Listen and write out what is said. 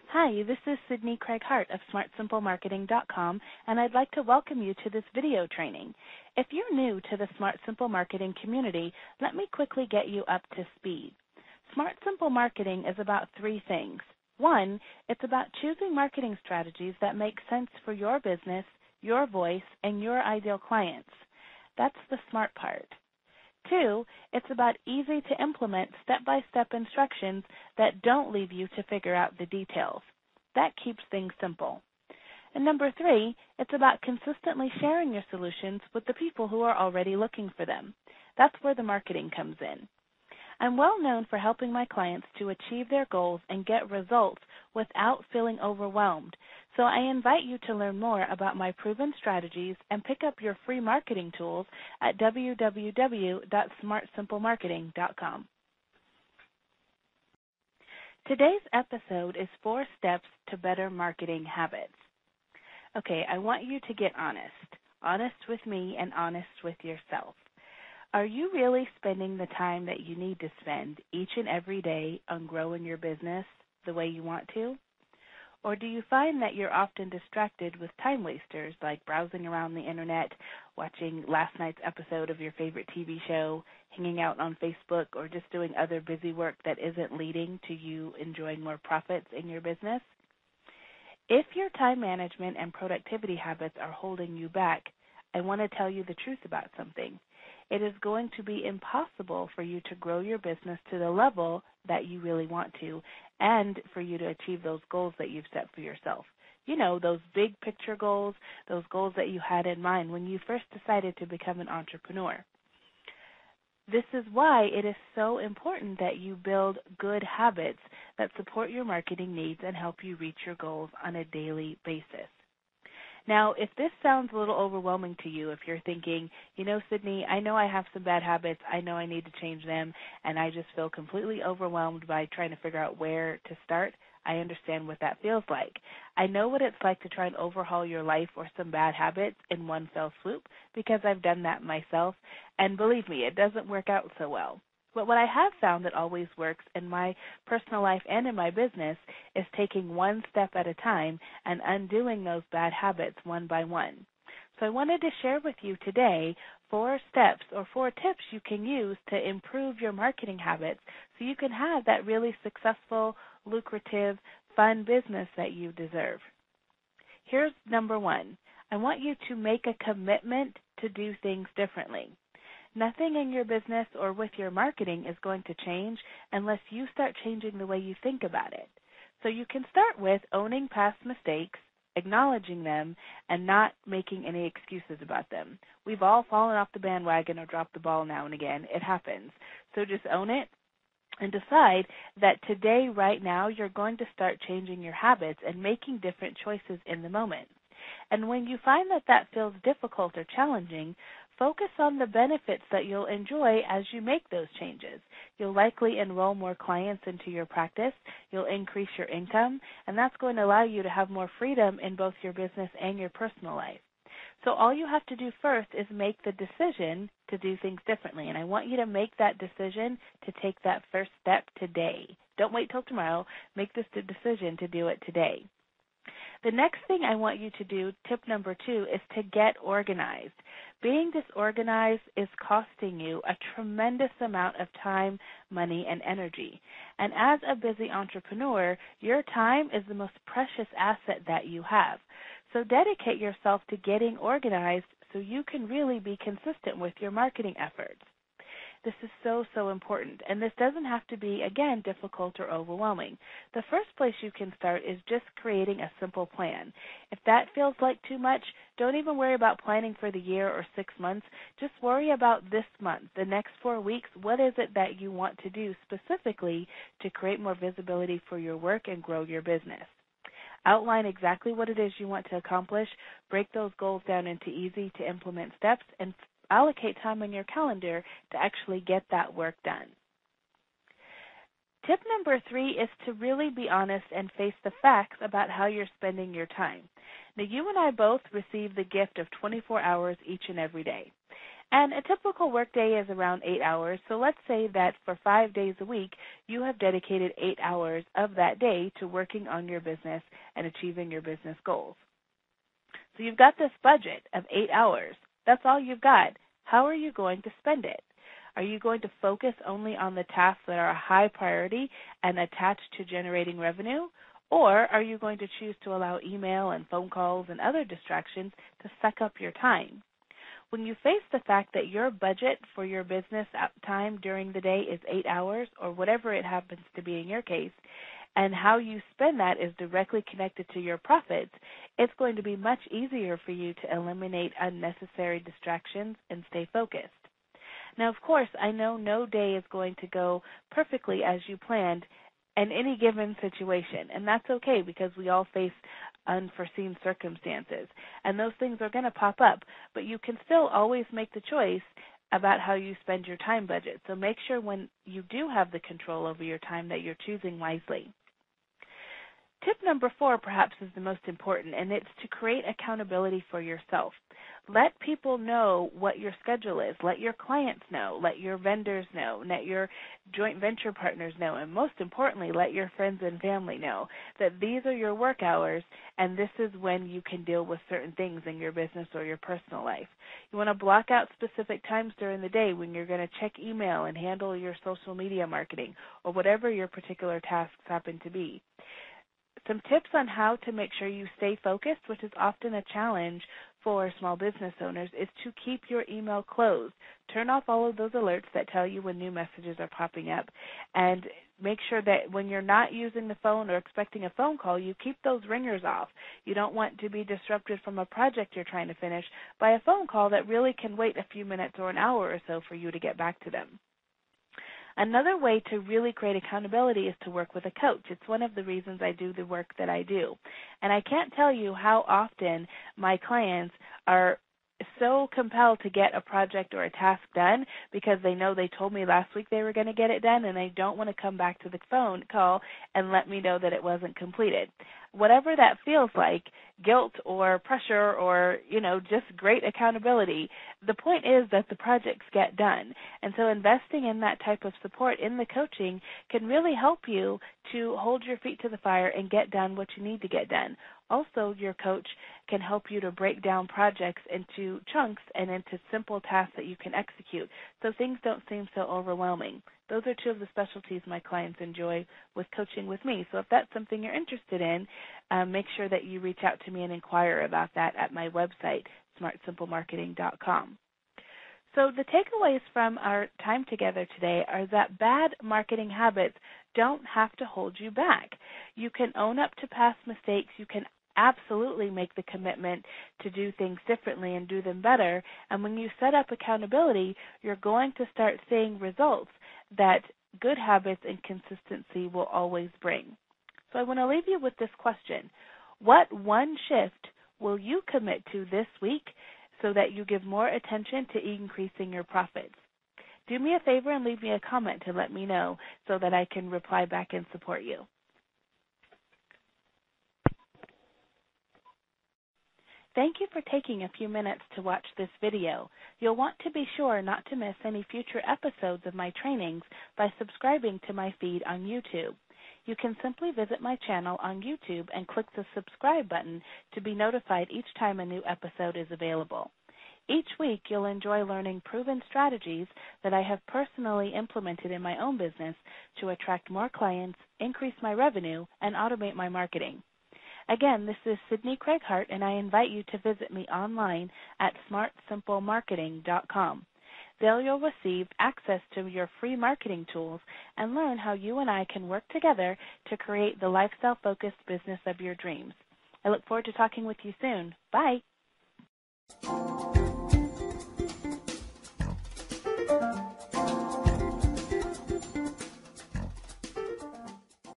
Hi, this is Sydni Craig-Hart of SmartSimpleMarketing.com, and I'd like to welcome you to this video training. If you're new to the Smart Simple Marketing community, let me quickly get you up to speed. Smart Simple Marketing is about three things. One, it's about choosing marketing strategies that make sense for your business, your voice, and your ideal clients. That's the smart part. Two, it's about easy to implement step-by-step instructions that don't leave you to figure out the details. That keeps things simple. And number three, it's about consistently sharing your solutions with the people who are already looking for them. That's where the marketing comes in. I'm well known for helping my clients to achieve their goals and get results without feeling overwhelmed. So I invite you to learn more about my proven strategies and pick up your free marketing tools at www.smartsimplemarketing.com. Today's episode is 4 steps to better marketing habits. Okay, I want you to get honest with me and honest with yourself. Are you really spending the time that you need to spend each and every day on growing your business the way you want to? Or do you find that you're often distracted with time wasters like browsing around the internet, watching last night's episode of your favorite TV show, hanging out on Facebook, or just doing other busy work that isn't leading to you enjoying more profits in your business? If your time management and productivity habits are holding you back, I want to tell you the truth about something. It is going to be impossible for you to grow your business to the level that you really want to and for you to achieve those goals that you've set for yourself. You know, those big picture goals, those goals that you had in mind when you first decided to become an entrepreneur. This is why it is so important that you build good habits that support your marketing needs and help you reach your goals on a daily basis. Now, if this sounds a little overwhelming to you, if you're thinking, you know, Sydni, I know I have some bad habits, I know I need to change them, and I just feel completely overwhelmed by trying to figure out where to start, I understand what that feels like. I know what it's like to try and overhaul your life or some bad habits in one fell swoop because I've done that myself, and believe me, it doesn't work out so well. But what I have found that always works in my personal life and in my business is taking one step at a time and undoing those bad habits one by one. So I wanted to share with you today 4 steps or 4 tips you can use to improve your marketing habits so you can have that really successful, lucrative, fun business that you deserve. Here's number 1. I want you to make a commitment to do things differently. Nothing in your business or with your marketing is going to change unless you start changing the way you think about it. So you can start with owning past mistakes, acknowledging them, and not making any excuses about them. We've all fallen off the bandwagon or dropped the ball now and again. It happens. So just own it and decide that today, right now, you're going to start changing your habits and making different choices in the moment. And when you find that that feels difficult or challenging, focus on the benefits that you'll enjoy as you make those changes. You'll likely enroll more clients into your practice, you'll increase your income, and that's going to allow you to have more freedom in both your business and your personal life. So all you have to do first is make the decision to do things differently, and I want you to make that decision to take that first step today. Don't wait till tomorrow. Make this the decision to do it today. The next thing I want you to do, tip number 2, is to get organized. Being disorganized is costing you a tremendous amount of time, money, and energy. And as a busy entrepreneur, your time is the most precious asset that you have. So dedicate yourself to getting organized so you can really be consistent with your marketing efforts. This is so, so important. And this doesn't have to be, again, difficult or overwhelming. The first place you can start is just creating a simple plan. If that feels like too much, don't even worry about planning for the year or 6 months. Just worry about this month, the next 4 weeks. What is it that you want to do specifically to create more visibility for your work and grow your business? Outline exactly what it is you want to accomplish, break those goals down into easy to implement steps, and allocate time on your calendar to actually get that work done. Tip number 3 is to really be honest and face the facts about how you're spending your time. Now, you and I both receive the gift of 24 hours each and every day. And a typical workday is around 8 hours, so let's say that for 5 days a week, you have dedicated 8 hours of that day to working on your business and achieving your business goals. So you've got this budget of 8 hours. That's all you've got. How are you going to spend it? Are you going to focus only on the tasks that are a high priority and attached to generating revenue? Or are you going to choose to allow email and phone calls and other distractions to suck up your time? When you face the fact that your budget for your business time during the day is 8 hours, or whatever it happens to be in your case, and how you spend that is directly connected to your profits, it's going to be much easier for you to eliminate unnecessary distractions and stay focused. Now, of course, I know no day is going to go perfectly as you planned in any given situation, and that's okay because we all face unforeseen circumstances, and those things are going to pop up, but you can still always make the choice about how you spend your time budget. So make sure when you do have the control over your time that you're choosing wisely. Tip number 4 perhaps is the most important, and it's to create accountability for yourself. Let people know what your schedule is. Let your clients know. Let your vendors know. Let your joint venture partners know. And most importantly, let your friends and family know that these are your work hours, and this is when you can deal with certain things in your business or your personal life. You want to block out specific times during the day when you're going to check email and handle your social media marketing or whatever your particular tasks happen to be. Some tips on how to make sure you stay focused, which is often a challenge for small business owners, is to keep your email closed. Turn off all of those alerts that tell you when new messages are popping up, and make sure that when you're not using the phone or expecting a phone call, you keep those ringers off. You don't want to be disrupted from a project you're trying to finish by a phone call that really can wait a few minutes or an hour or so for you to get back to them. Another way to really create accountability is to work with a coach. It's one of the reasons I do the work that I do. And I can't tell you how often my clients are so compelled to get a project or a task done because they know they told me last week they were going to get it done, and they don't want to come back to the phone call and let me know that it wasn't completed. Whatever that feels like, guilt or pressure or, just great accountability, the point is that the projects get done. And so investing in that type of support in the coaching can really help you to hold your feet to the fire and get done what you need to get done. Also, your coach can help you to break down projects into chunks and into simple tasks that you can execute so things don't seem so overwhelming. Those are two of the specialties my clients enjoy with coaching with me. So if that's something you're interested in, make sure that you reach out to me and inquire about that at my website, smartsimplemarketing.com. So the takeaways from our time together today are that bad marketing habits don't have to hold you back. You can own up to past mistakes. You can absolutely make the commitment to do things differently and do them better. And when you set up accountability, you're going to start seeing results that good habits and consistency will always bring. So I want to leave you with this question. What one shift will you commit to this week so that you give more attention to increasing your profits? Do me a favor and leave me a comment to let me know so that I can reply back and support you. Thank you for taking a few minutes to watch this video. You'll want to be sure not to miss any future episodes of my trainings by subscribing to my feed on YouTube. You can simply visit my channel on YouTube and click the subscribe button to be notified each time a new episode is available. Each week, you'll enjoy learning proven strategies that I have personally implemented in my own business to attract more clients, increase my revenue, and automate my marketing. Again, this is Sydni Craig-Hart, and I invite you to visit me online at smartsimplemarketing.com. There you'll receive access to your free marketing tools and learn how you and I can work together to create the lifestyle-focused business of your dreams. I look forward to talking with you soon. Bye.